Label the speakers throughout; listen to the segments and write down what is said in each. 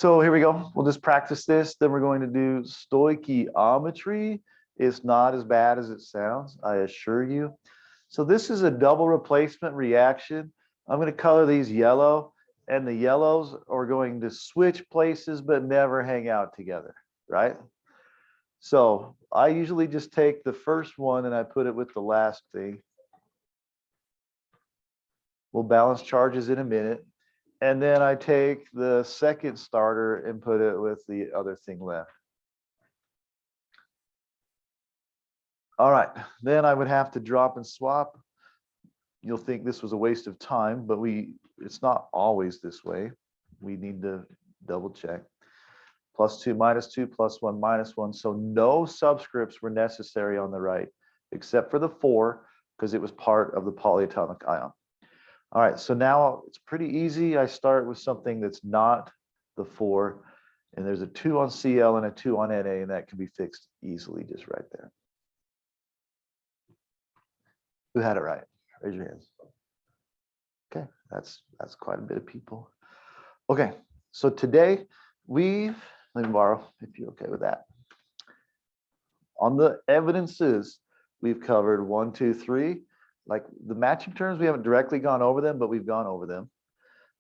Speaker 1: So here we go. We'll just practice this. Then we're going to do stoichiometry. It's not as bad as it sounds, I assure you. So this is a double replacement reaction. I'm going to color these yellow, and the yellows are going to switch places but never hang out together, right? So I usually just take the first one and I put it with the last thing. We'll balance charges in a minute. And then I take the second starter and put it with the other thing left. All right, then I would have to drop and swap. You'll think this was a waste of time, but it's not always this way. We need to double check. +2, -2, +1, -1. So no subscripts were necessary on the right, except for the 4, because it was part of the polyatomic ion. All right, so now it's pretty easy. I start with something that's not the 4, and there's a 2 on Cl and a 2 on Na, and that can be fixed easily just right there. Who had it right? Raise your hands. Okay, that's quite a bit of people. Okay, so today let me borrow if you're okay with that. On the evidences, we've covered 1, 2, 3. Like the matching terms, we haven't directly gone over them, but we've gone over them.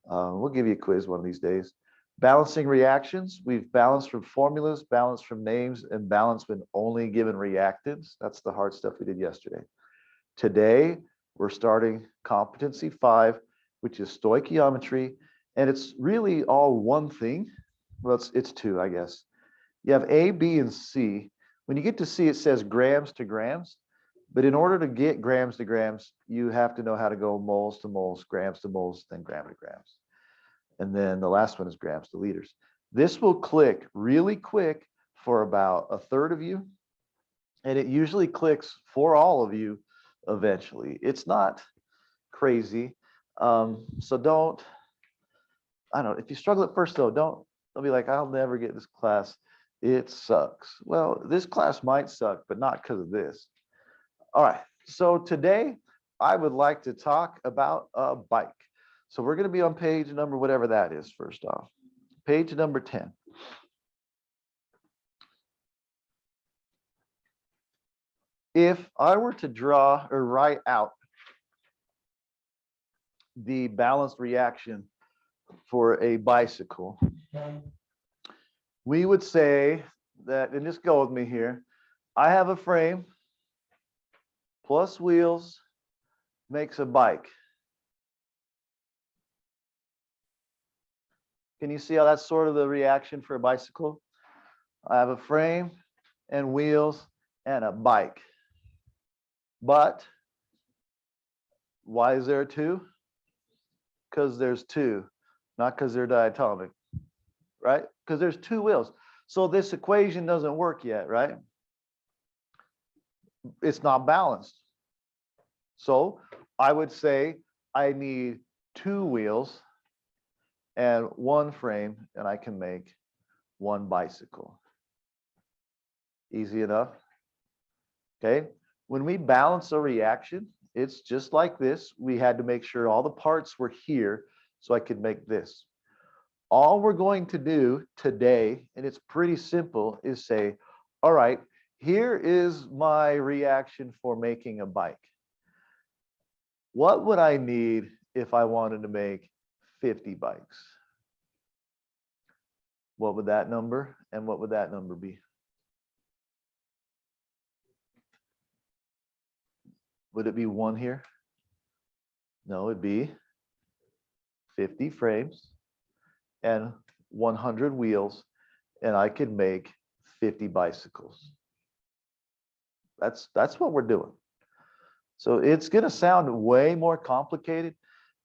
Speaker 1: We'll give you a quiz one of these days. Balancing reactions, we've balanced from formulas, balanced from names, and balanced when only given reactants. That's the hard stuff we did yesterday. Today, we're starting competency 5, which is stoichiometry, and it's really all one thing. Well, it's 2, I guess. You have A, B, and C. When you get to C, it says grams to grams. But in order to get grams to grams, you have to know how to go moles to moles, grams to moles, then gram to grams. And then the last one is grams to liters. This will click really quick for about a third of you. And it usually clicks for all of you eventually. It's not crazy. So don't, I don't know, if you struggle at first though, don't be like, I'll never get this class. It sucks. Well, this class might suck, but not because of this. All right, so today I would like to talk about a bike. So we're going to be on page number, whatever that is, first off. Page number 10. If I were to draw or write out the balanced reaction for a bicycle, we would say that, and just go with me here, I have a frame plus wheels makes a bike. Can you see how that's sort of the reaction for a bicycle? I have a frame and wheels and a bike. But why is there 2? Because there's 2, not because they're diatomic, right? Because there's 2 wheels. So this equation doesn't work yet, right? It's not balanced. So I would say I need 2 wheels and 1 frame, and I can make 1 bicycle. Easy enough. Okay. When we balance a reaction, it's just like this. We had to make sure all the parts were here so I could make this. All we're going to do today, and it's pretty simple, is say, all right, here is my reaction for making a bike. What would I need if I wanted to make 50 bikes? What would that number and what would that number be? Would it be 1 here? No, it'd be 50 frames and 100 wheels, and I could make 50 bicycles. That's what we're doing. So it's going to sound way more complicated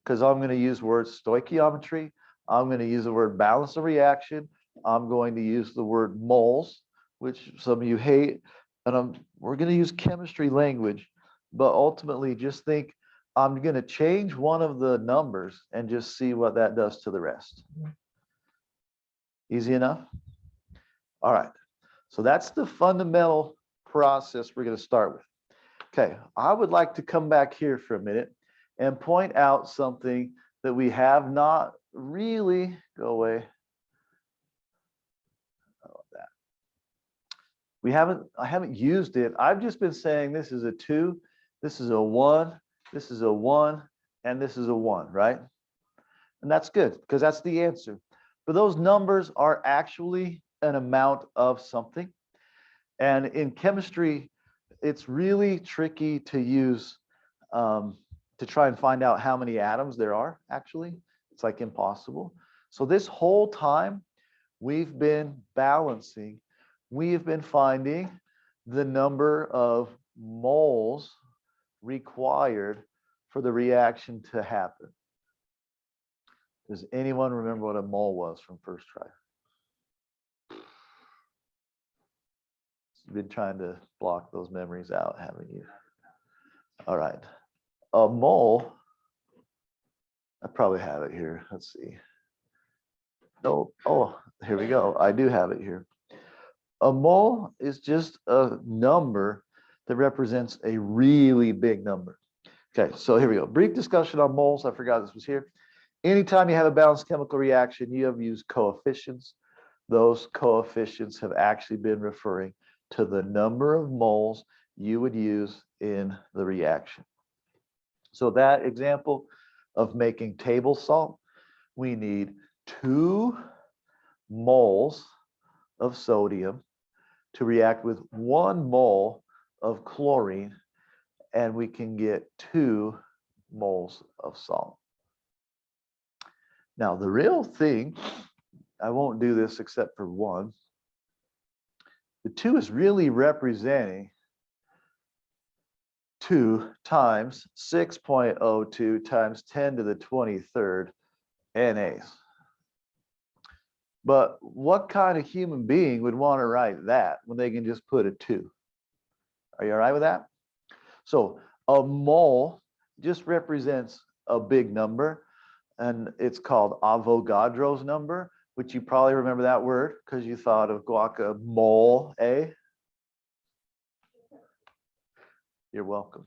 Speaker 1: because I'm going to use words stoichiometry. I'm going to use the word balance of reaction. I'm going to use the word moles, which some of you hate. And we're going to use chemistry language. But ultimately, just think I'm going to change one of the numbers and just see what that does to the rest. Easy enough? All right. So that's the fundamental process we're going to start with. Okay, I would like to come back here for a minute and point out something that we have not really, go away, I haven't used it. I've just been saying this is a 2, this is a 1, this is a 1, and this is a 1, right? And that's good because that's the answer. But those numbers are actually an amount of something. And in chemistry, it's really tricky to use to try and find out how many atoms there are, actually. It's like impossible. So this whole time, we've been balancing. We have been finding the number of moles required for the reaction to happen. Does anyone remember what a mole was from first try? You've been trying to block those memories out, haven't you? All right. A mole, I probably have it here. Let's see. No, oh, here we go. I do have it here. A mole is just a number that represents a really big number. Okay, so here we go. Brief discussion on moles. I forgot this was here. Anytime you have a balanced chemical reaction, you have used coefficients. Those coefficients have actually been referring to the number of moles you would use in the reaction. So that example of making table salt, we need 2 moles of sodium to react with 1 mole of chlorine, and we can get 2 moles of salt. Now, the real thing, I won't do this except for 1. The 2 is really representing 2 times 6.02 times 10 to the 23rd NAs. But what kind of human being would want to write that when they can just put a 2? Are you all right with that? So a mole just represents a big number, and it's called Avogadro's number, which you probably remember that word because you thought of guacamole, eh? You're welcome.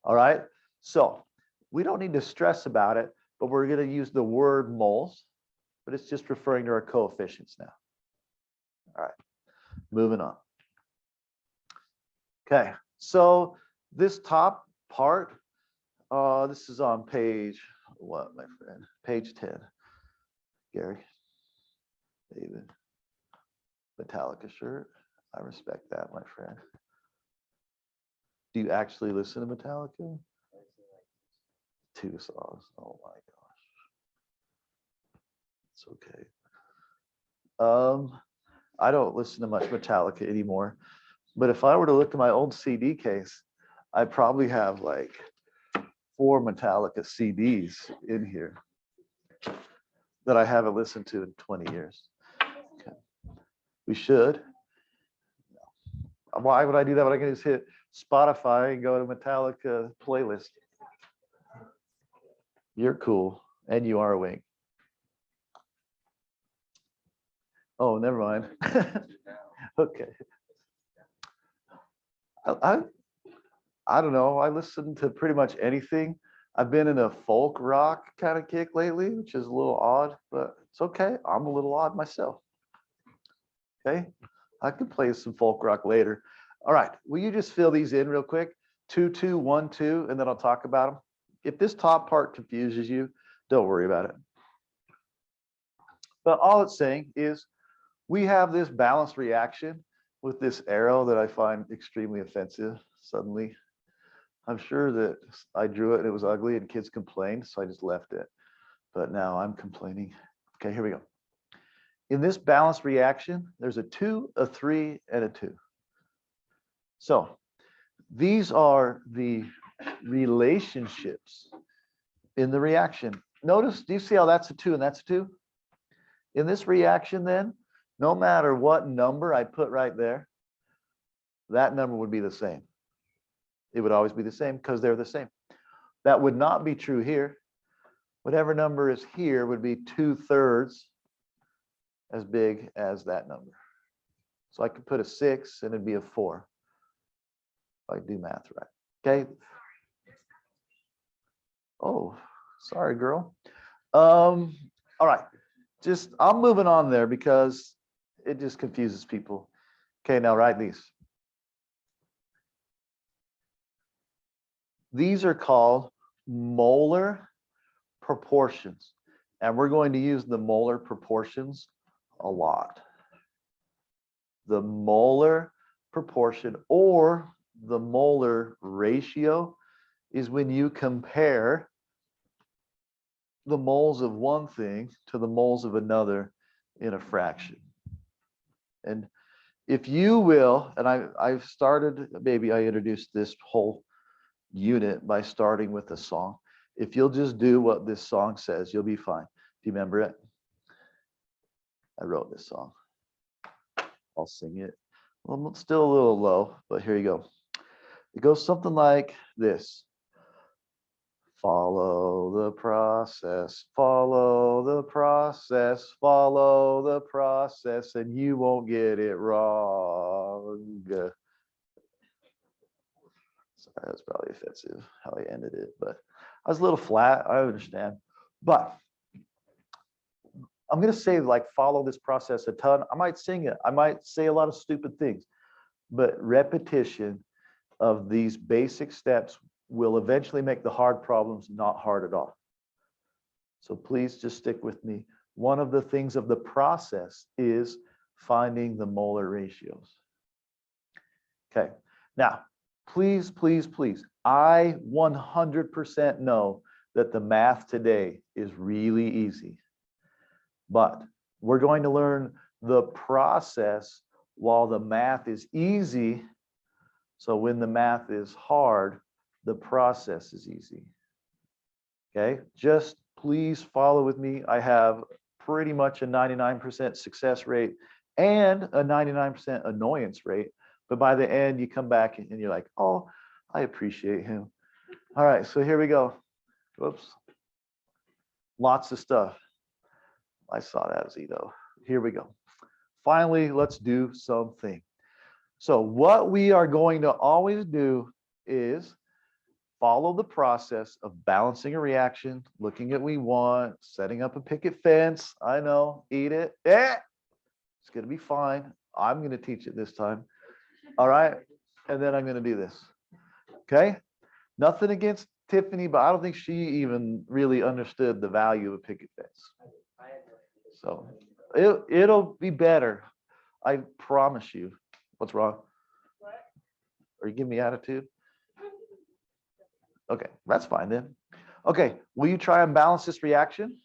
Speaker 1: All right. So we don't need to stress about it, but we're going to use the word moles, but it's just referring to our coefficients now. All right. Moving on. Okay. So this top part, this is on page, what, my friend? Page 10. Gary, David, Metallica shirt. I respect that, my friend. Do you actually listen to Metallica? 2 songs. Oh my gosh. It's okay. I don't listen to much Metallica anymore, but if I were to look at my old CD case, I probably have like 4 Metallica CDs in here that I haven't listened to in 20 years. Okay. We should. Why would I do that when I can just hit Spotify and go to Metallica playlist? You're cool, and you are a wing. Oh, never mind. Okay. I don't know. I listen to pretty much anything. I've been in a folk rock kind of kick lately, which is a little odd, but it's okay. I'm a little odd myself. Okay. I could play some folk rock later. All right. Will you just fill these in real quick? 2, 2, 1, 2, and then I'll talk about them. If this top part confuses you, don't worry about it. But all it's saying is we have this balanced reaction with this arrow that I find extremely offensive suddenly. I'm sure that I drew it and it was ugly and kids complained, so I just left it. But now I'm complaining. Okay, here we go. In this balanced reaction, there's a 2, a 3, and a 2. So these are the relationships in the reaction. Notice, do you see how that's a 2 and that's a 2? In this reaction then, no matter what number I put right there, that number would be the same. It would always be the same because they're the same. That would not be true here. Whatever number is here would be 2/3 as big as that number. So I could put a 6 and it'd be a 4. If I do math right. Okay. Oh, sorry, girl. All right. I'm moving on there because it just confuses people. Okay, now write these. These are called molar proportions. And we're going to use the molar proportions a lot. The molar proportion or the molar ratio is when you compare the moles of one thing to the moles of another in a fraction. And if you will, and I've started, maybe I introduced this whole unit by starting with a song. If you'll just do what this song says, you'll be fine. Do you remember it? I wrote this song. I'll sing it. Well, it's still a little low, but here you go. It goes something like this. Follow the process, follow the process, follow the process, and you won't get it wrong. Sorry, that's probably offensive how I ended it, but I was a little flat, I understand. But I'm going to say, like, follow this process a ton. I might sing it. I might say a lot of stupid things, but repetition of these basic steps will eventually make the hard problems not hard at all. So please just stick with me. One of the things of the process is finding the molar ratios. Okay. Now, please, please, please. I 100% know that the math today is really easy. But we're going to learn the process while the math is easy. So when the math is hard, the process is easy. Okay, just please follow with me. I have pretty much a 99% success rate and a 99% annoyance rate. But by the end, you come back and you're like, oh, I appreciate him. All right, so here we go. Whoops. Lots of stuff. I saw that, Zito. Here we go. Finally, let's do something. So what we are going to always do is follow the process of balancing a reaction, looking at what we want, setting up a picket fence. I know, eat it. It's going to be fine. I'm going to teach it this time. All right. And then I'm going to do this. Okay. Nothing against Tiffany, but I don't think she even really understood the value of a picket fence. So it'll be better. I promise you. What's wrong? Are you giving me attitude? Okay, that's fine then. Okay, will you try and balance this reaction?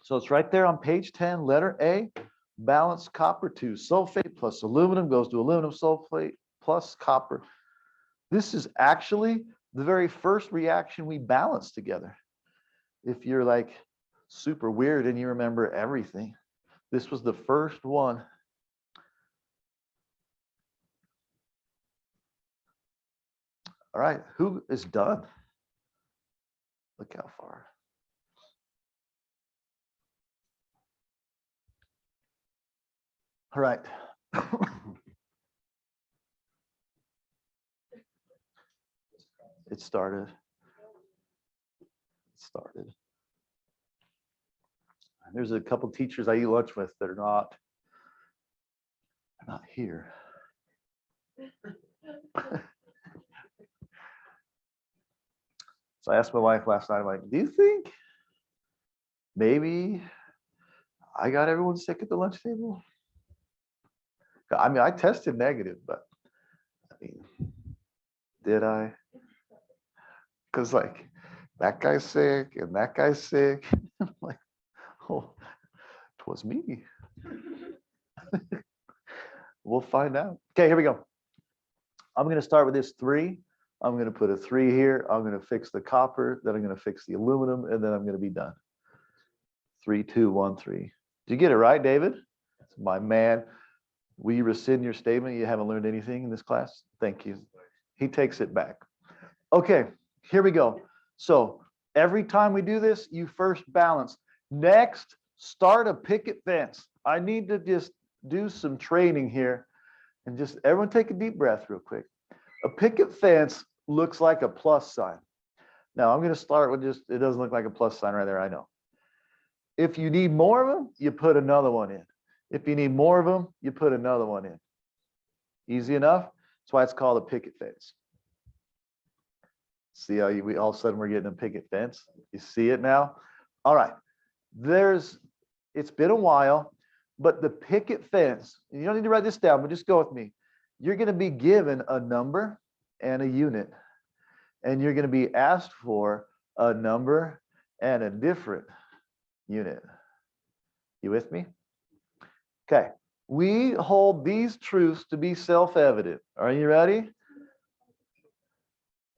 Speaker 1: So it's right there on page 10, letter A. Balance copper to sulfate plus aluminum goes to aluminum sulfate plus copper. This is actually the very first reaction we balanced together. If you're like super weird and you remember everything, this was the first one. All right, who is done? Look how far. All right. It started. There's a couple teachers I eat lunch with that are not here. So I asked my wife last night, I'm like, do you think maybe I got everyone sick at the lunch table? I mean, I tested negative, but I mean, did I? Because like that guy's sick and that guy's sick. I'm like, oh, it was me. We'll find out. Okay, here we go. I'm going to start with this 3. I'm going to put a 3 here. I'm going to fix the copper. Then I'm going to fix the aluminum, and then I'm going to be done. 3, 2, 1, 3. Did you get it right, David? That's my man. Will you rescind your statement? You haven't learned anything in this class? Thank you. He takes it back. Okay, here we go. So every time we do this, you first balance. Next, start a picket fence. I need to just do some training here and just everyone take a deep breath real quick. A picket fence looks like a plus sign. Now I'm going to start with just, it doesn't look like a plus sign right there, I know. If you need more of them, you put another one in. If you need more of them, you put another one in. Easy enough. That's why it's called a picket fence. See how we all of a sudden we're getting a picket fence? You see it now? All right. It's been a while, but the picket fence, you don't need to write this down, but just go with me. You're going to be given a number and a unit, and you're going to be asked for a number and a different unit. You with me? Okay. We hold these truths to be self-evident. Are you ready?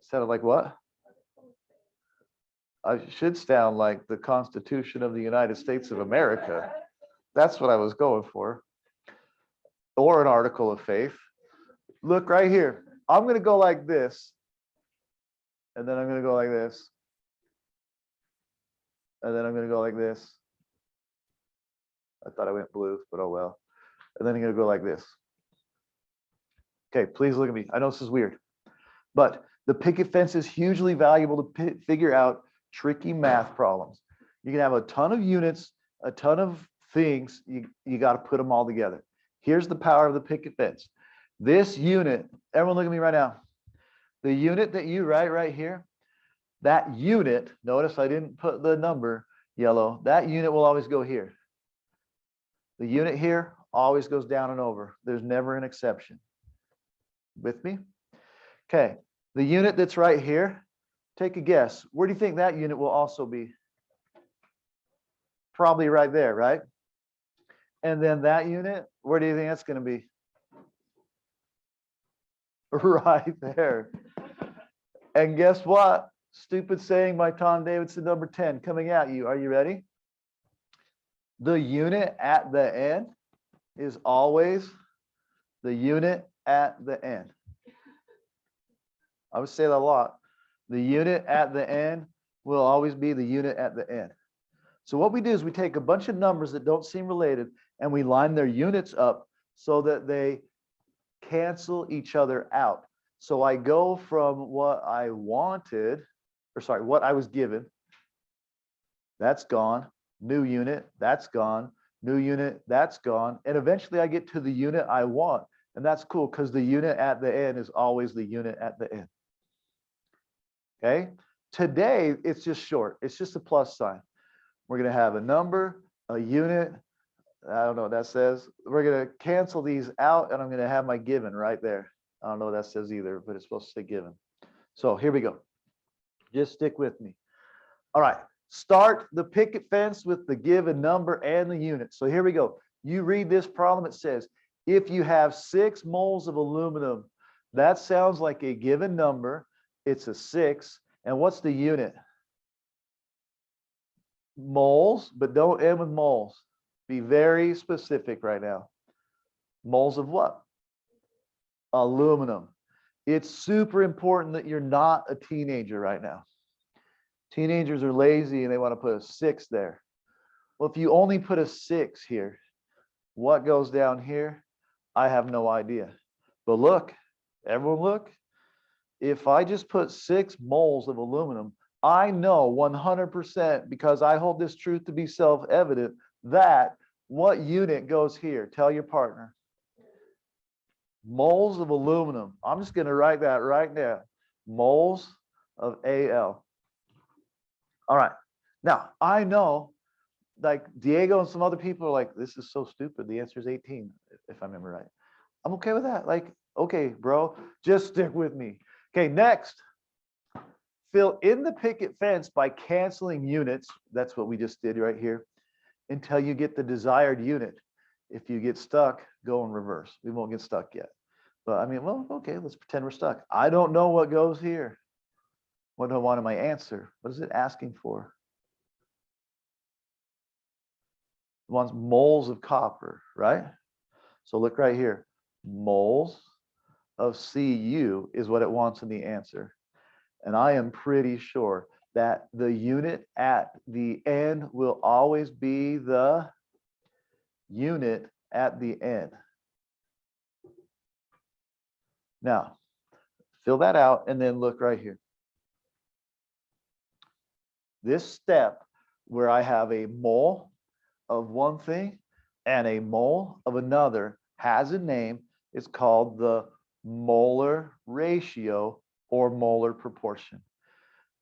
Speaker 1: Sounded like what? I should sound like the Constitution of the United States of America. That's what I was going for. Or an article of faith. Look right here. I'm going to go like this. And then I'm going to go like this. And then I'm going to go like this. I thought I went blue, but oh well. And then I'm going to go like this. Okay, please look at me. I know this is weird. But the picket fence is hugely valuable to figure out tricky math problems. You can have a ton of units, a ton of things. You got to put them all together. Here's the power of the picket fence. This unit, everyone look at me right now. The unit that you write right here, that unit, notice I didn't put the number yellow, that unit will always go here. The unit here always goes down and over. There's never an exception. With me? Okay, the unit that's right here, take a guess. Where do you think that unit will also be? Probably right there, right? And then that unit, where do you think that's going to be? Right there. And guess what? Stupid saying by Tom Davidson, number 10, coming at you. Are you ready? The unit at the end is always the unit at the end. I would say that a lot. The unit at the end will always be the unit at the end. So what we do is we take a bunch of numbers that don't seem related and we line their units up so that they cancel each other out. So I go from what I wanted, or sorry, what I was given, that's gone, new unit, that's gone, new unit, that's gone, and eventually I get to the unit I want, and that's cool because the unit at the end is always the unit at the end. Okay, today it's just short, it's just a plus sign. We're going to have a number, a unit, I don't know what that says. We're going to cancel these out, and I'm going to have my given right there. I don't know what that says either, but it's supposed to say given. So here we go. Just stick with me. All right. Start the picket fence with the given number and the unit. So here we go. You read this problem. It says, if you have 6 moles of aluminum, that sounds like a given number. It's a 6. And what's the unit? Moles, but don't end with moles. Be very specific right now. Moles of what? Aluminum. It's super important that you're not a teenager right now. Teenagers are lazy and they want to put a 6 there. Well, if you only put a 6 here, what goes down here? I have no idea. But look, everyone look. If I just put 6 moles of aluminum, I know 100% because I hold this truth to be self-evident that what unit goes here? Tell your partner. Moles of aluminum. I'm just going to write that right now. Moles of Al. All right. Now, I know like Diego and some other people are like, this is so stupid. The answer is 18, if I remember right. I'm okay with that. Like, okay, bro, just stick with me. Okay, next. Fill in the picket fence by canceling units. That's what we just did right here. Until you get the desired unit. If you get stuck, go in reverse. We won't get stuck yet. But I mean, well, okay, let's pretend we're stuck. I don't know what goes here. What do I want in my answer? What is it asking for? It wants moles of copper, right? So look right here. Moles of Cu is what it wants in the answer. And I am pretty sure that the unit at the end will always be the unit at the end. Now, fill that out and then look right here. This step where I have a mole of one thing and a mole of another has a name. It's called the molar ratio or molar proportion.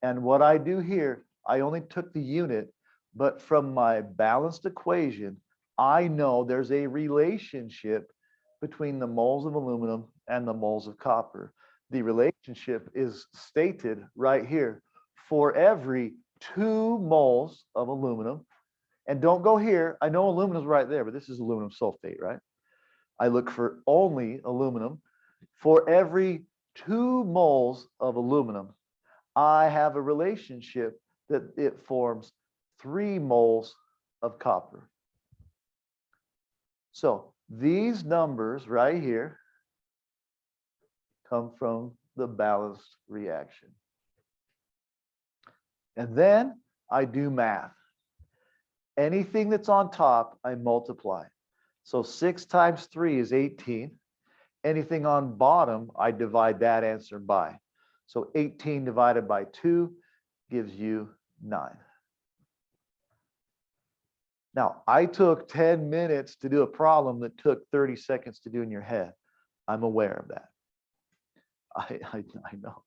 Speaker 1: And what I do here, I only took the unit, but from my balanced equation, I know there's a relationship between the moles of aluminum and the moles of copper. The relationship is stated right here. For every 2 moles of aluminum, and don't go here, I know aluminum's right there, but this is aluminum sulfate, right? I look for only aluminum. For every 2 moles of aluminum, I have a relationship that it forms 3 moles of copper. So these numbers right here come from the balanced reaction. And then I do math. Anything that's on top, I multiply. So 6 times 3 is 18. Anything on bottom, I divide that answer by. So 18 divided by 2 gives you 9. Now, I took 10 minutes to do a problem that took 30 seconds to do in your head. I'm aware of that. I know.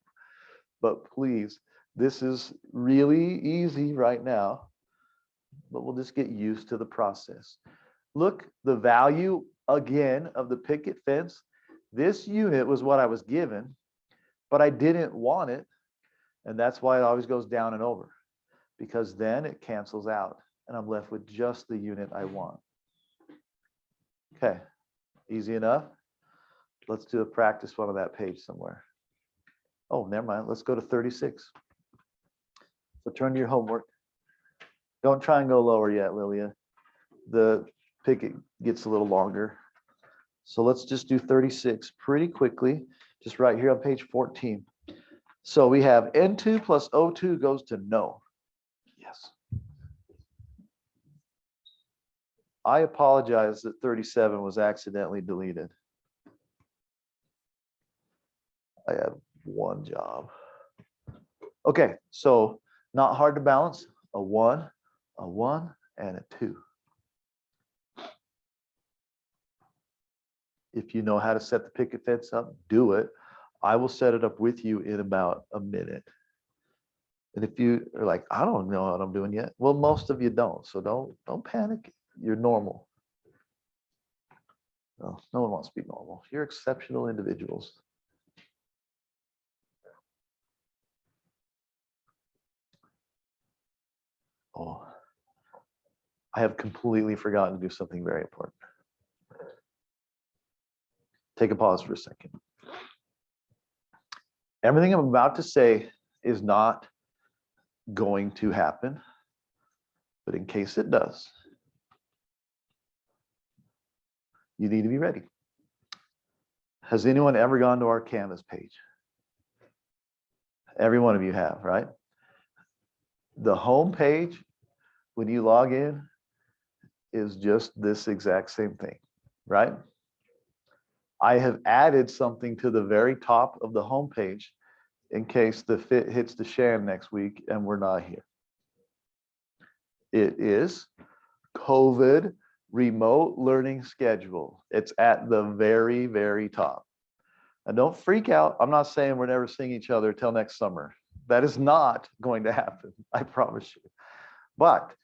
Speaker 1: But please, this is really easy right now, but we'll just get used to the process. Look, the value again of the picket fence. This unit was what I was given, but I didn't want it. And that's why it always goes down and over, because then it cancels out and I'm left with just the unit I want. Okay, easy enough. Let's do a practice one on that page somewhere. Oh, never mind. Let's go to 36. So turn to your homework. Don't try and go lower yet, Lilia. The picket gets a little longer. So let's just do 36 pretty quickly, just right here on page 14. So we have N2 plus O2 goes to no. Yes. I apologize that 37 was accidentally deleted. I have one job. Okay, so not hard to balance. A 1, and a 2. If you know how to set the picket fence up, do it. I will set it up with you in about a minute. And if you are like, I don't know what I'm doing yet, well, most of you don't. So don't panic. You're normal. No one wants to be normal. You're exceptional individuals. Oh, I have completely forgotten to do something very important. Take a pause for a second. Everything I'm about to say is not going to happen, but in case it does, you need to be ready. Has anyone ever gone to our Canvas page? Every one of you have, right? The home page, when you log in, is just this exact same thing, right? I have added something to the very top of the home page in case the fit hits the shan next week and we're not here. It is COVID remote learning schedule. It's at the very, very top. And don't freak out. I'm not saying we're never seeing each other till next summer. That is not going to happen, I promise you. But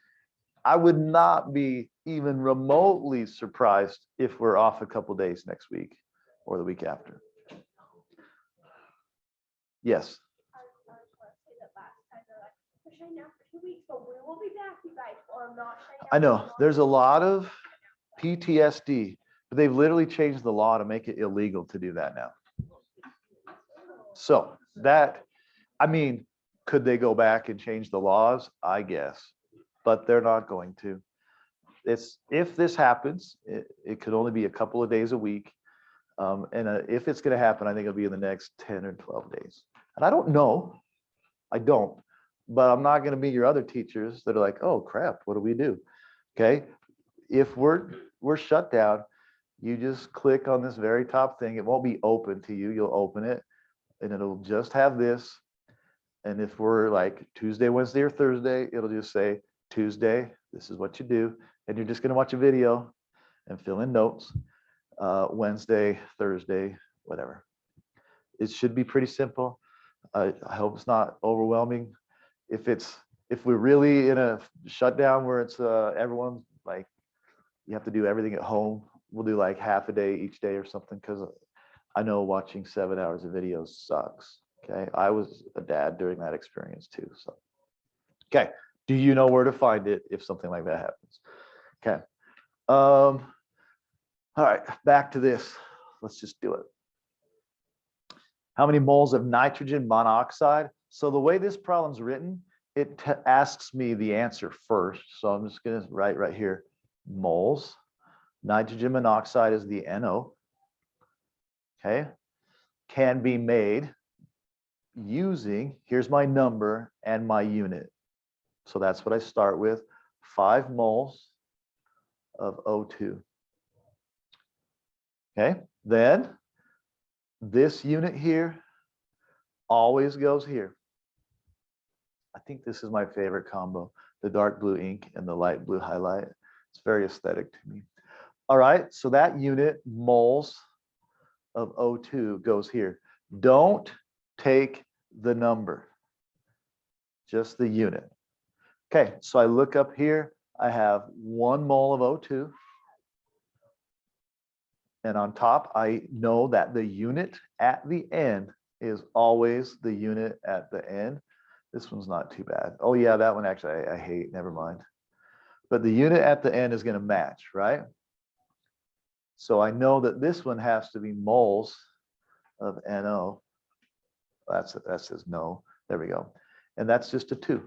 Speaker 1: I would not be even remotely surprised if we're off a couple days next week or the week after. Yes. I know there's a lot of PTSD, but they've literally changed the law to make it illegal to do that now. So that, I mean, could they go back and change the laws? I guess, but they're not going to. It's, if this happens, it could only be a couple of days a week. If it's going to happen, I think it'll be in the next 10 or 12 days. And I don't know. I don't. But I'm not going to be your other teachers that are like, oh, crap, what do we do? Okay. If we're shut down, you just click on this very top thing. It won't be open to you. You'll open it and it'll just have this. And if we're like Tuesday, Wednesday, or Thursday, it'll just say Tuesday, this is what you do. And you're just going to watch a video and fill in notes. Wednesday, Thursday, whatever. It should be pretty simple. I hope it's not overwhelming. If we're really in a shutdown where it's everyone's like, you have to do everything at home, we'll do like half a day each day or something, because I know watching 7 hours of videos sucks. Okay, I was a dad during that experience too. So, okay, do you know where to find it if something like that happens? Okay. All right, back to this. Let's just do it. How many moles of nitrogen monoxide? So the way this problem's written, it asks me the answer first. So I'm just going to write right here, moles. Nitrogen monoxide is the NO. Okay. Can be made using, here's my number and my unit. So that's what I start with, 5 moles of O2. Okay. Then this unit here always goes here. I think this is my favorite combo, the dark blue ink and the light blue highlight. It's very aesthetic to me. All right, so that unit, moles of O2, goes here. Don't take the number, just the unit. Okay, so I look up here, I have 1 mole of O2. And on top, I know that the unit at the end is always the unit at the end. This one's not too bad. Oh yeah, that one actually I hate, never mind. But the unit at the end is going to match, right? So I know that this one has to be moles of NO. That says no. There we go. And that's just a 2.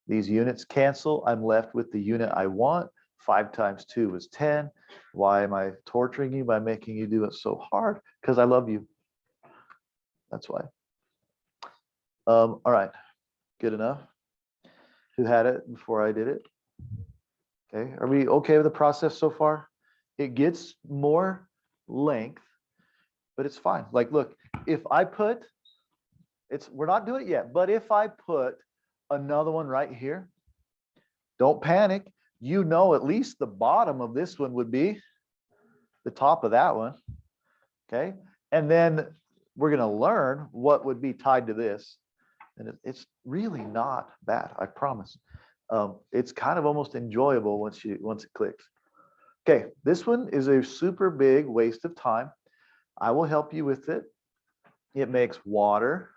Speaker 1: These units cancel. I'm left with the unit I want. 5 times 2 is 10. Why am I torturing you by making you do it so hard? Because I love you. That's why. All right. Good enough. Who had it before I did it? Okay. Are we okay with the process so far? It gets more length, but it's fine. Like, look, if I put, we're not doing it yet, but if I put another one right here, don't panic. You know, at least the bottom of this one would be the top of that one. Okay. And then we're going to learn what would be tied to this. And it's really not bad, I promise. It's kind of almost enjoyable once it clicks. Okay, this one is a super big waste of time. I will help you with it. It makes water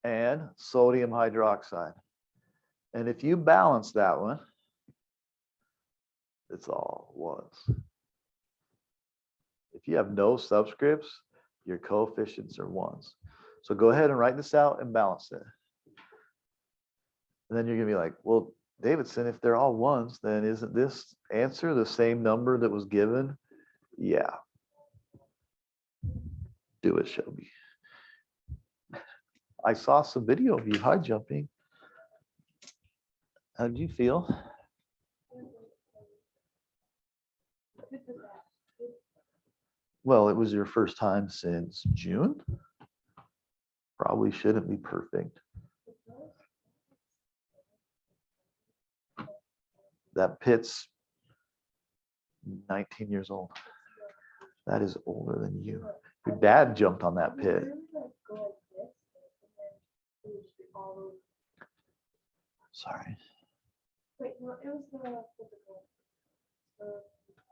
Speaker 1: and sodium hydroxide. And if you balance that one, it's all ones. If you have no subscripts, your coefficients are ones. So go ahead and write this out and balance it. And then you're going to be like, well, Davidson, if they're all ones, then isn't this answer the same number that was given? Yeah. Do it, Shelby. I saw some video of you high jumping. How did you feel? Well, it was your first time since June. Probably shouldn't be perfect. That pit's 19 years old. That is older than you. Your dad jumped on that pit. Sorry.
Speaker 2: Wait, no, it was the physical.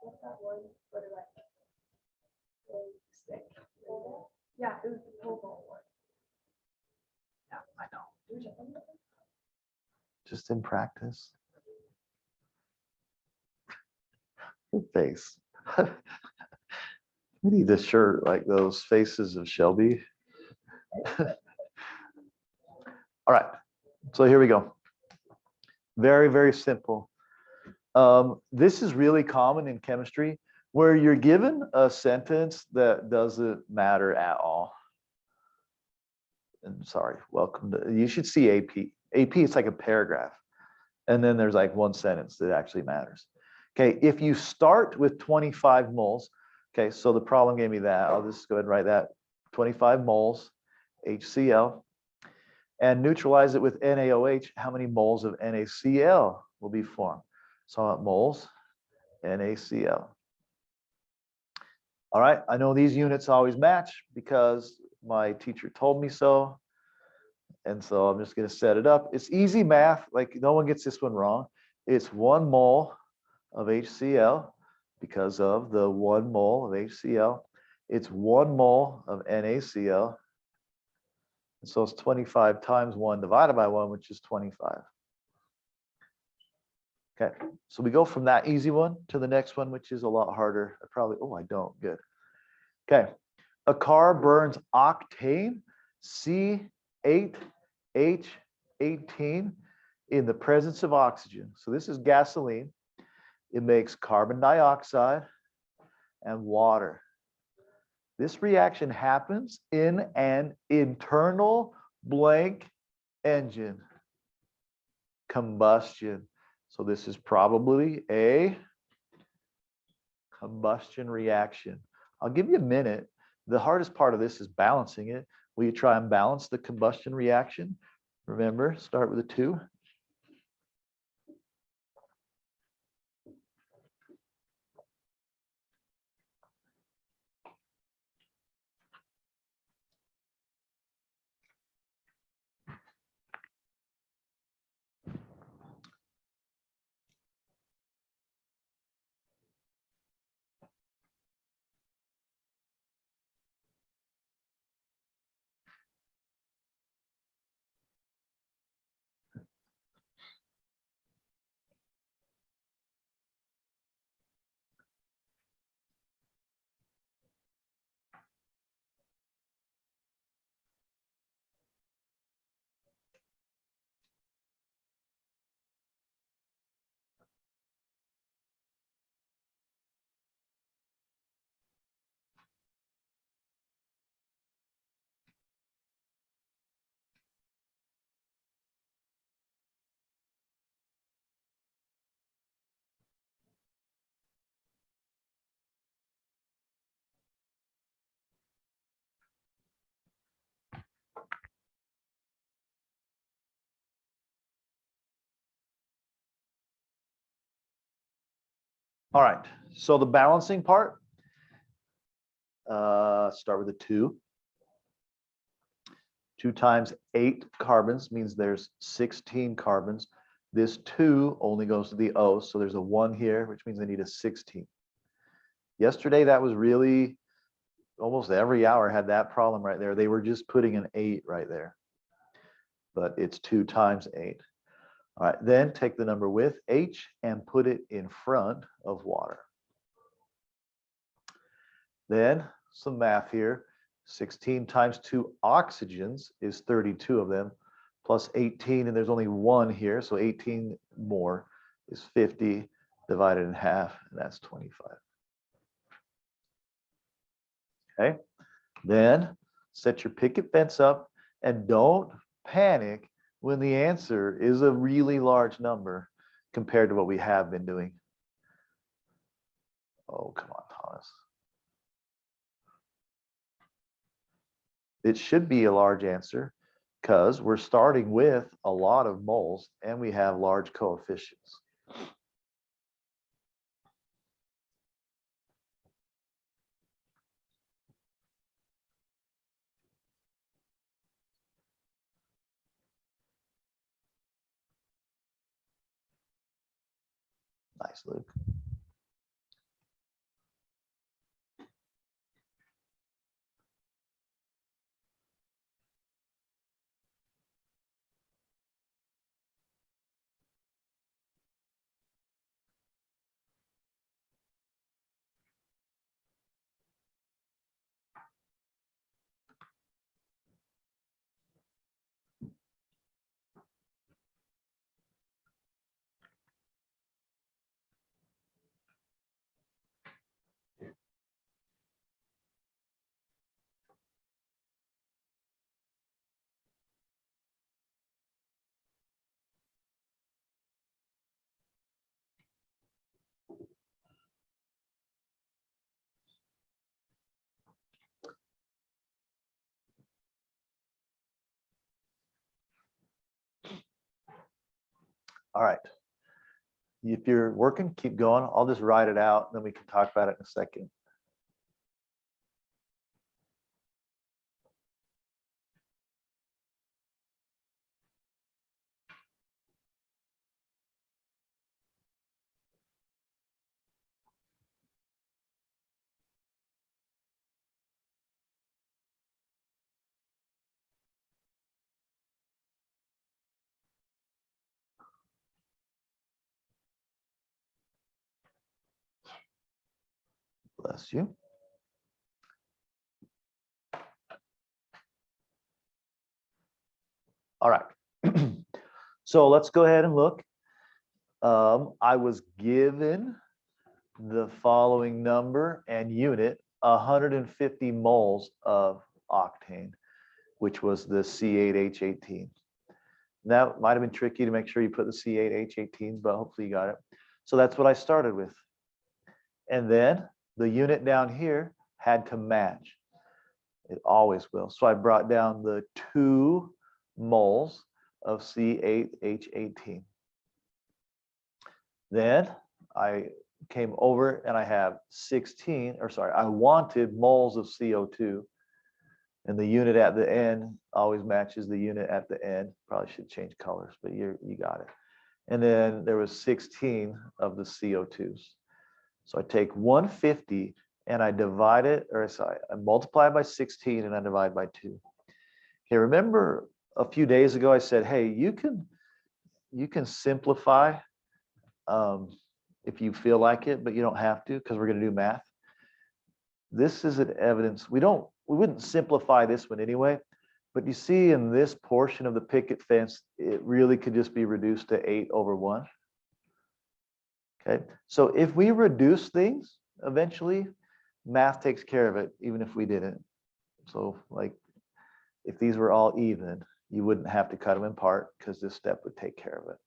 Speaker 2: What's that one? What did I? Stick. Yeah, it was the pole ball one.
Speaker 1: Yeah, I know. Just in practice. Good face. We need a shirt like those faces of Shelby. All right, so here we go. Very, very simple. This is really common in chemistry where you're given a sentence that doesn't matter at all. And sorry, welcome to, you should see AP. AP, it's like a paragraph. And then there's like one sentence that actually matters. Okay, if you start with 25 moles, okay, so the problem gave me that. I'll just go ahead and write that. 25 moles HCl. And neutralize it with NaOH, how many moles of NaCl will be formed? So moles, NaCl. All right, I know these units always match because my teacher told me so. And so I'm just going to set it up. It's easy math, like no one gets this one wrong. It's 1 mole of HCl because of the 1 mole of HCl. It's 1 mole of NaCl. And so it's 25 times 1 divided by 1, which is 25. Okay, so we go from that easy one to the next one, which is a lot harder. I don't, good. Okay, a car burns octane C8H18 in the presence of oxygen. So this is gasoline. It makes carbon dioxide and water. This reaction happens in an internal blank engine. Combustion. So this is probably a combustion reaction. I'll give you a minute. The hardest part of this is balancing it. Will you try and balance the combustion reaction? Remember, start with a 2. All right, so the balancing part, start with a 2. 2 times 8 carbons means there's 16 carbons. This 2 only goes to the O, so there's a 1 here, which means I need a 16. Yesterday, that was really, almost every hour had that problem right there. They were just putting an 8 right there. But it's 2 times 8. All right, then take the number with H and put it in front of water. Then some math here. 16 times 2 oxygens is 32 of them, plus 18, and there's only 1 here, so 18 more is 50 divided in half, and that's 25. Okay, then set your picket fence up and don't panic when the answer is a really large number compared to what we have been doing. Oh, come on, Thomas. It should be a large answer because we're starting with a lot of moles and we have large coefficients. Nice, Luke. All right. If you're working, keep going. I'll just write it out, and then we can talk about it in a second. Bless you. All right. So let's go ahead and look. I was given the following number and unit, 150 moles of octane, which was the C8H18. That might have been tricky to make sure you put the C8H18s, but hopefully you got it. So that's what I started with. And then the unit down here had to match. It always will. So I brought down the 2 moles of C8H18. Then I came over and I have 16, or sorry, I wanted moles of CO2. And the unit at the end always matches the unit at the end. Probably should change colors, but you got it. And then there was 16 of the CO2s. So I take 150 and I divide it, or sorry, I multiply by 16 and I divide by 2. Okay, remember a few days ago I said, hey, you can simplify if you feel like it, but you don't have to because we're going to do math. This is an evidence. We wouldn't simplify this one anyway, but you see in this portion of the picket fence, it really could just be reduced to 8/1. Okay, so if we reduce things, eventually math takes care of it, even if we didn't. So like if these were all even, you wouldn't have to cut them in part because this step would take care of it.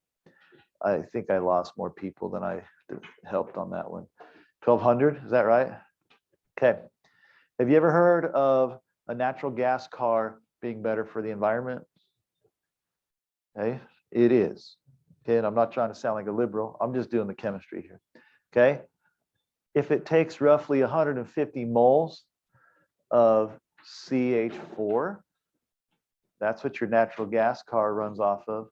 Speaker 1: I think I lost more people than I helped on that one. 1,200, is that right? Okay. Have you ever heard of a natural gas car being better for the environment? Okay, it is. Okay, and I'm not trying to sound like a liberal. I'm just doing the chemistry here. Okay, if it takes roughly 150 moles of CH4, that's what your natural gas car runs off of,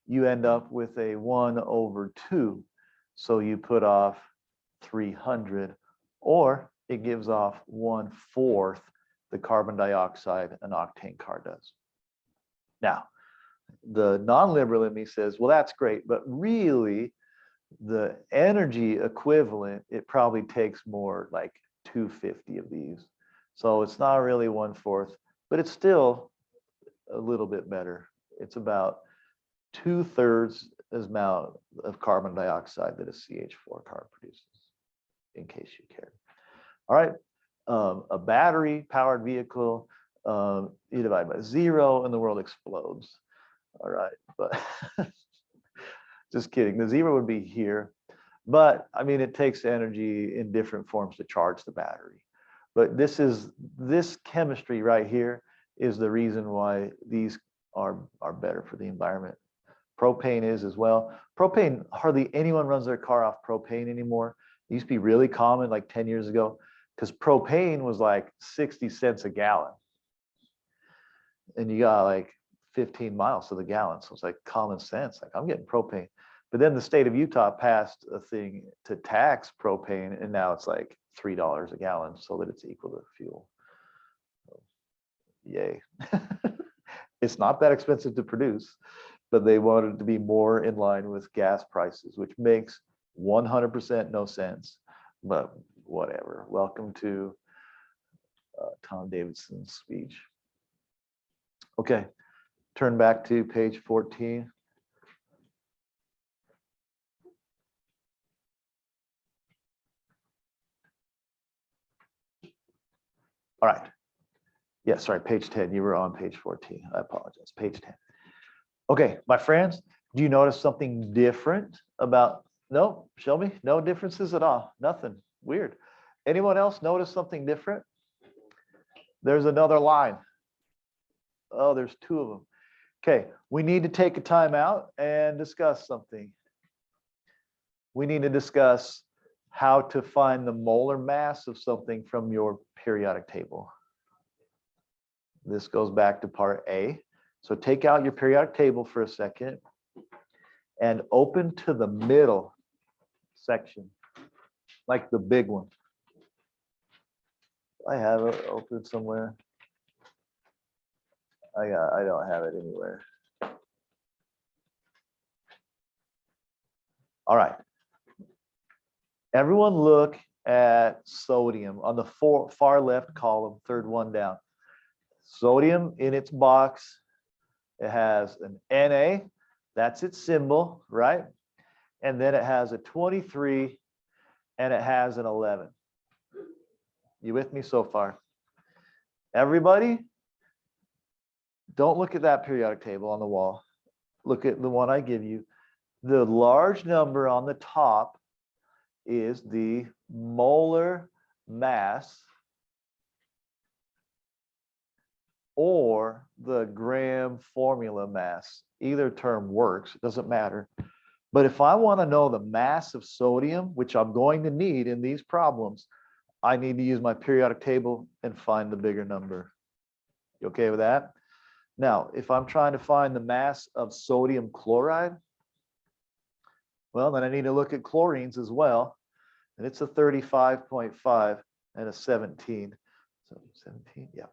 Speaker 1: you end up with a 1/2. So you put off 300, or it gives off 1/4 the carbon dioxide an octane car does. Now, the non-liberal in me says, well, that's great, but really the energy equivalent, it probably takes more like 250 of these. So it's not really 1/4, but it's still a little bit better. It's about 2/3 as amount of carbon dioxide that a CH4 car produces, in case you care. All right, a battery powered vehicle, you divide by 0 and the world explodes. All right, but just kidding. The 0 would be here, but I mean, it takes energy in different forms to charge the battery. But this chemistry right here is the reason why these are better for the environment. Propane is as well. Propane, hardly anyone runs their car off propane anymore. It used to be really common like 10 years ago because propane was like 60 cents a gallon. And you got like 15 miles to the gallon. So it's like common sense. Like I'm getting propane. But then the state of Utah passed a thing to tax propane, and now it's like $3 a gallon so that it's equal to fuel. So, yay. It's not that expensive to produce, but they wanted to be more in line with gas prices, which makes 100% no sense, but whatever. Welcome to Tom Davidson's speech. Okay, turn back to page 14. All right. Yeah, sorry, page 10. You were on page 14. I apologize. Page 10. Okay, my friends, do you notice something different about, no, show me, no differences at all, nothing, weird. Anyone else notice something different? There's another line. Oh, there's 2 of them. Okay, we need to take a time out and discuss something. We need to discuss how to find the molar mass of something from your periodic table. This goes back to part A. So take out your periodic table for a second and open to the middle section, like the big one. I have it open somewhere. I don't have it anywhere. All right. Everyone look at sodium on the far left column, third one down. Sodium in its box, it has an Na, that's its symbol, right? And then it has a 23 and it has an 11. You with me so far? Everybody, don't look at that periodic table on the wall. Look at the one I give you. The large number on the top is the molar mass or the gram formula mass. Either term works, it doesn't matter. But if I want to know the mass of sodium, which I'm going to need in these problems, I need to use my periodic table and find the bigger number. You okay with that? Now, if I'm trying to find the mass of sodium chloride, well, then I need to look at chlorines as well. And it's a 35.5 and a 17. So 17, yeah.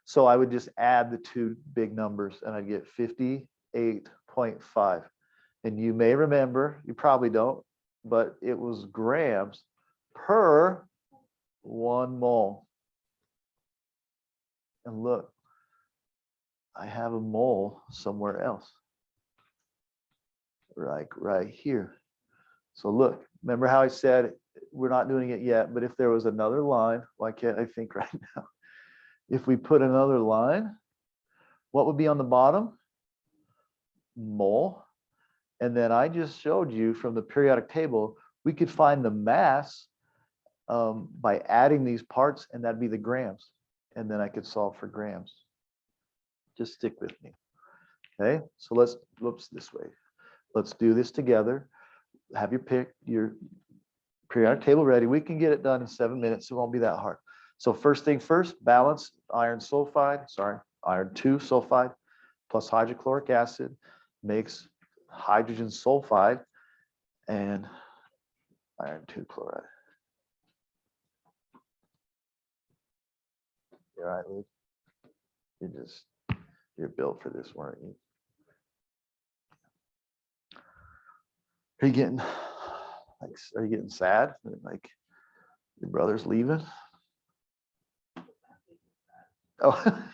Speaker 1: So I would just add the two big numbers and I'd get 58.5. And you may remember, you probably don't, but it was grams per 1 mole. And look, I have a mole somewhere else, like right here. So look, remember how I said we're not doing it yet, but if there was another line, why can't I think right now? If we put another line, what would be on the bottom? Mole. And then I just showed you from the periodic table, we could find the mass by adding these parts, and that'd be the grams. And then I could solve for grams. Just stick with me. Okay, so let's, whoops, this way. Let's do this together. Have your periodic table ready. We can get it done in 7 minutes. It won't be that hard. So first thing first, balance iron 2 sulfide plus hydrochloric acid makes hydrogen sulfide and iron 2 chloride. You all right, Luke? You're built for this, weren't you? Are you getting sad? Like your brother's leaving? Oh,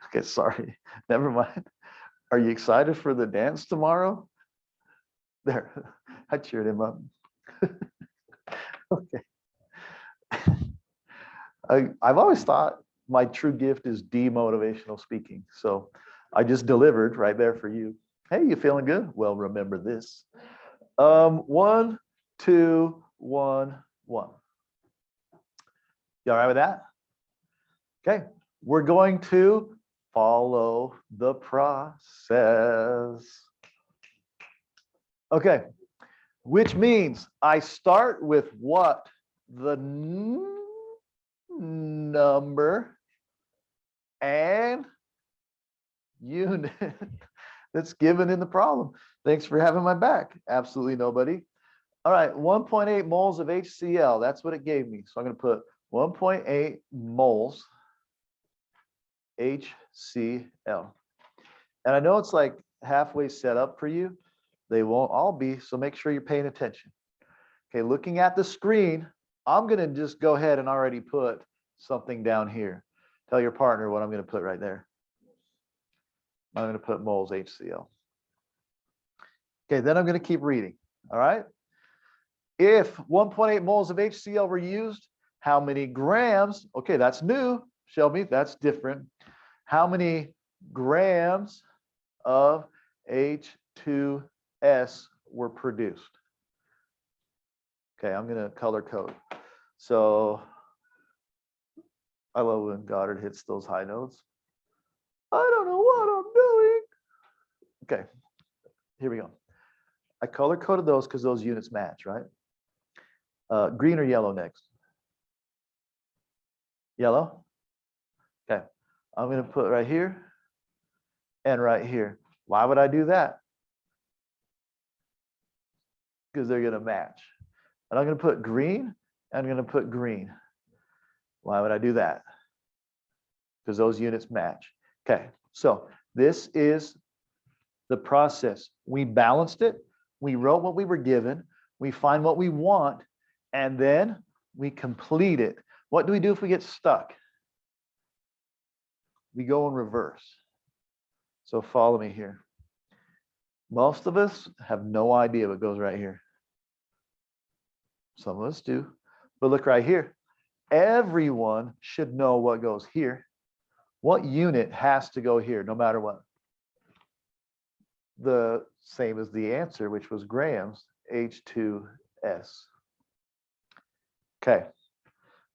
Speaker 1: okay, sorry. Never mind. Are you excited for the dance tomorrow? There, I cheered him up. Okay. I've always thought my true gift is demotivational speaking. So I just delivered right there for you. Hey, you feeling good? Well, remember this. 1, 2, 1, 1. You all right with that? Okay, we're going to follow the process. Okay, which means I start with what? The number and unit that's given in the problem. Thanks for having my back. Absolutely nobody. All right, 1.8 moles of HCl. That's what it gave me. So I'm going to put 1.8 moles HCl. And I know it's like halfway set up for you. They won't all be, so make sure you're paying attention. Okay, looking at the screen, I'm going to just go ahead and already put something down here. Tell your partner what I'm going to put right there. I'm going to put moles HCl. Okay, then I'm going to keep reading. All right. If 1.8 moles of HCl were used, how many grams? Okay, that's new, Shelby. That's different. How many grams of H2S were produced? Okay, I'm going to color code. So I love when Goddard hits those high notes. I don't know what I'm doing. Okay, here we go. I color coded those because those units match, right? Green or yellow next? Yellow? Okay, I'm going to put right here and right here. Why would I do that? Because they're going to match. And I'm going to put green, and I'm going to put green. Why would I do that? Because those units match. Okay, so this is the process. We balanced it. We wrote what we were given. We find what we want. And then We complete it. What do we do if we get stuck? We go in reverse. So follow me here. Most of us have no idea what goes right here. Some of us do. But look right here. Everyone should know what goes here. What unit has to go here, no matter what? The same as the answer, which was grams, H2S. Okay.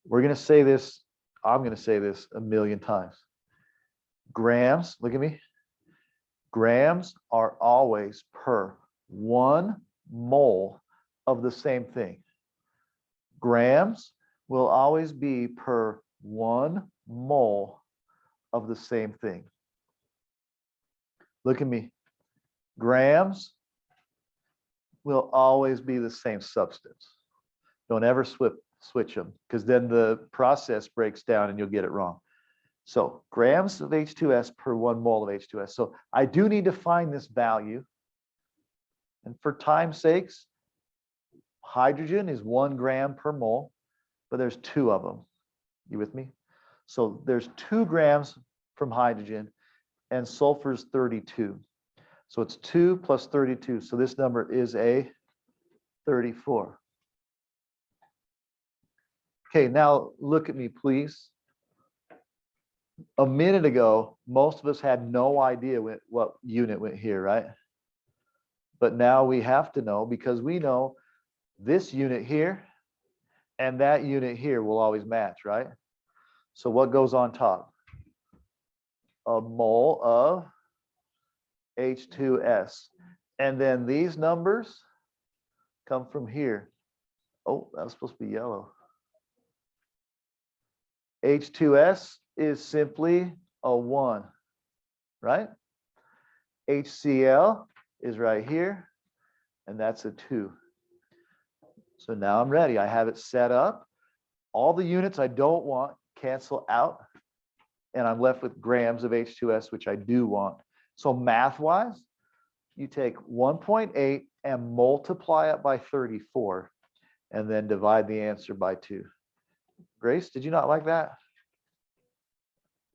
Speaker 1: We're going to say this. I'm going to say this a million times. Grams, look at me. Grams are always per 1 mole of the same thing. Grams will always be per 1 mole of the same thing. Look at me. Grams will always be the same substance. Don't ever switch them, because then the process breaks down and you'll get it wrong. So grams of H2S per 1 mole of H2S. So I do need to find this value. And for time's sakes, hydrogen is 1 gram per mole, but there's 2 of them. You with me? So there's 2 grams from hydrogen, and sulfur is 32. So it's 2 plus 32. So this number is a 34. Okay, now look at me, please. A minute ago, most of us had no idea what unit went here, right? But now we have to know, because we know this unit here and that unit here will always match, right? So what goes on top? A mole of H2S. And then these numbers come from here. Oh, that was supposed to be yellow. H2S is simply a 1, right? HCl is right here, and that's a 2. So now I'm ready. I have it set up. All the units I don't want cancel out, and I'm left with grams of H2S, which I do want. So math-wise, you take 1.8 and multiply it by 34, and then divide the answer by 2. Grace, did you not like that?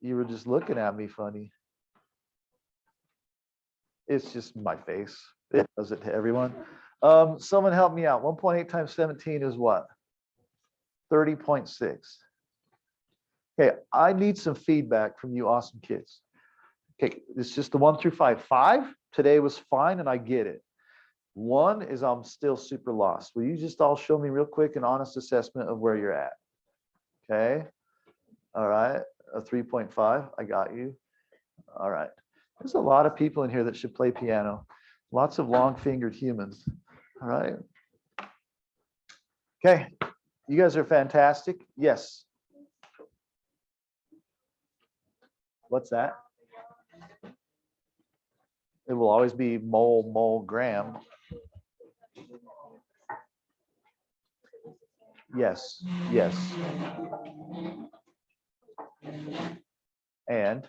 Speaker 1: You were just looking at me funny. It's just my face. It does it to everyone. Someone help me out. 1.8 times 17 is what? 30.6. Okay, I need some feedback from you awesome kids. Okay, it's just the 1 through 5. 5 today was fine, and I get it. 1 is I'm still super lost. Will you just all show me real quick an honest assessment of where you're at? Okay. All right. A 3.5. I got you. All right. There's a lot of people in here that should play piano. Lots of long-fingered humans. All right. Okay. You guys are fantastic. Yes. What's that? It will always be mole, mole, gram. Yes. Yes. And